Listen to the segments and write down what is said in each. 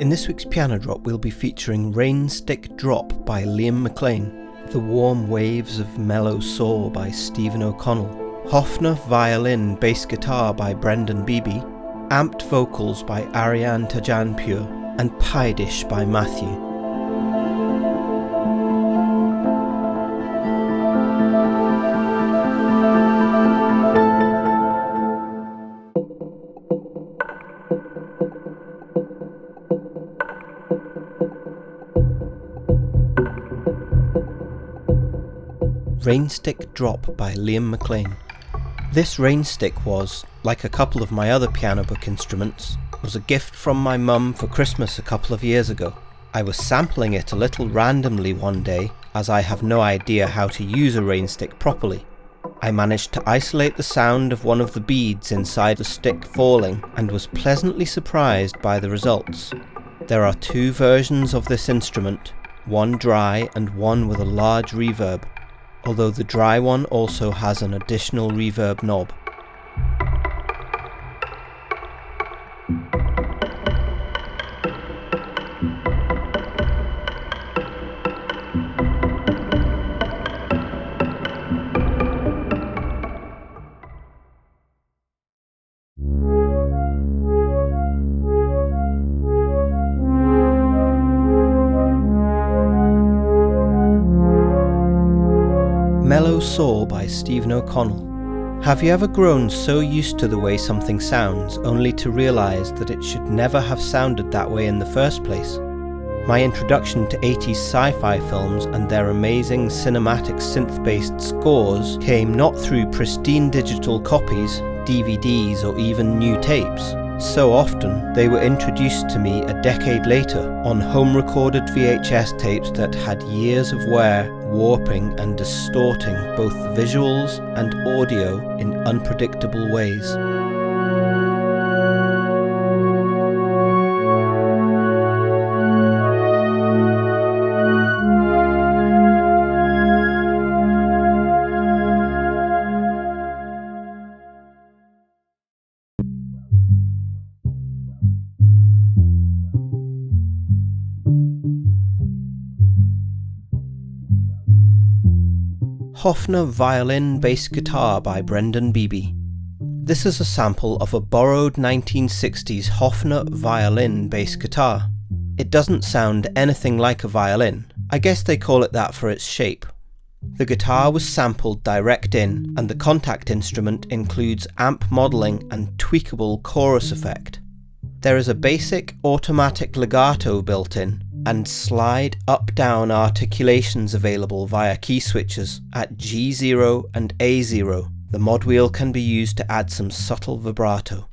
In this week's Piano Drop, we'll be featuring Rain Stick Drop by Liam McLean, The Warm Waves of MelloSaw by Stephen O'Connell, Hofner Violin Bass Guitar by Brendan Beebe, Amped Vocals by Ariane Tajanpur, and Pie Dish by Matthew. Rain Stick Drop by Liam McLean. This rain stick was, like a couple of my other piano book instruments, was a gift from my mum for Christmas a couple of years ago. I was sampling it a little randomly one day, as I have no idea how to use a rain stick properly. I managed to isolate the sound of one of the beads inside the stick falling and was pleasantly surprised by the results. There are two versions of this instrument, one dry and one with a large reverb, although the dry one also has an additional reverb knob. MelloSaw by Stephen O'Connell. Have you ever grown so used to the way something sounds only to realise that it should never have sounded that way in the first place? My introduction to 80s sci-fi films and their amazing cinematic synth-based scores came not through pristine digital copies, DVDs or even new tapes. So often, they were introduced to me a decade later on home-recorded VHS tapes that had years of wear, warping and distorting both visuals and audio in unpredictable ways. Hofner Violin Bass Guitar by Brendan Beebe. This is a sample of a borrowed 1960s Hofner Violin bass guitar. It doesn't sound anything like a violin. I guess they call it that for its shape. The guitar was sampled direct in, and the contact instrument includes amp modelling and tweakable chorus effect. There is a basic automatic legato built in, and slide up-down articulations available via key switches at G0 and A0. The mod wheel can be used to add some subtle vibrato.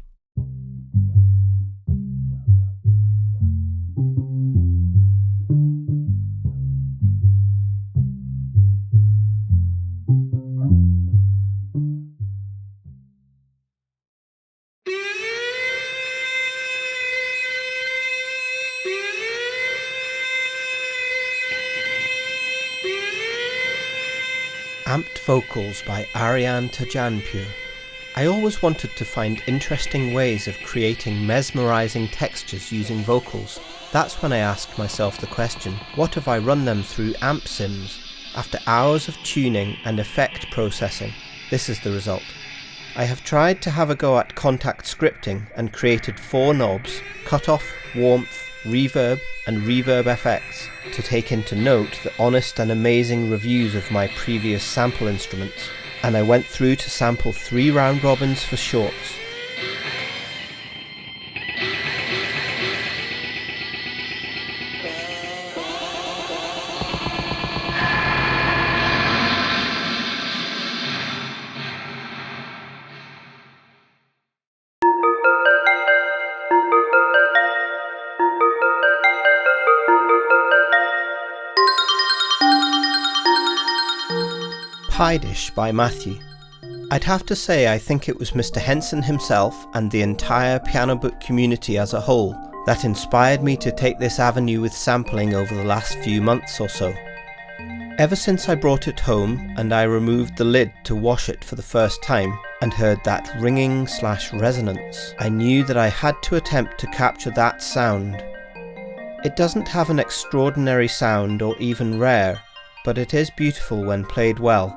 Amped Vocals by Ariane Tajanpur. I always wanted to find interesting ways of creating mesmerising textures using vocals. That's when I asked myself the question, what if I run them through amp sims? After hours of tuning and effect processing, this is the result. I have tried to have a go at contact scripting and created 4 knobs, cutoff, warmth, reverb and reverb FX, to take into note the honest and amazing reviews of my previous sample instruments, and I went through to sample 3 round robins for shorts. Pie Dish by Matthew. I'd have to say I think it was Mr. Henson himself and the entire piano book community as a whole that inspired me to take this avenue with sampling over the last few months or so. Ever since I brought it home and I removed the lid to wash it for the first time and heard that ringing/resonance, I knew that I had to attempt to capture that sound. It doesn't have an extraordinary sound or even rare, but it is beautiful when played well.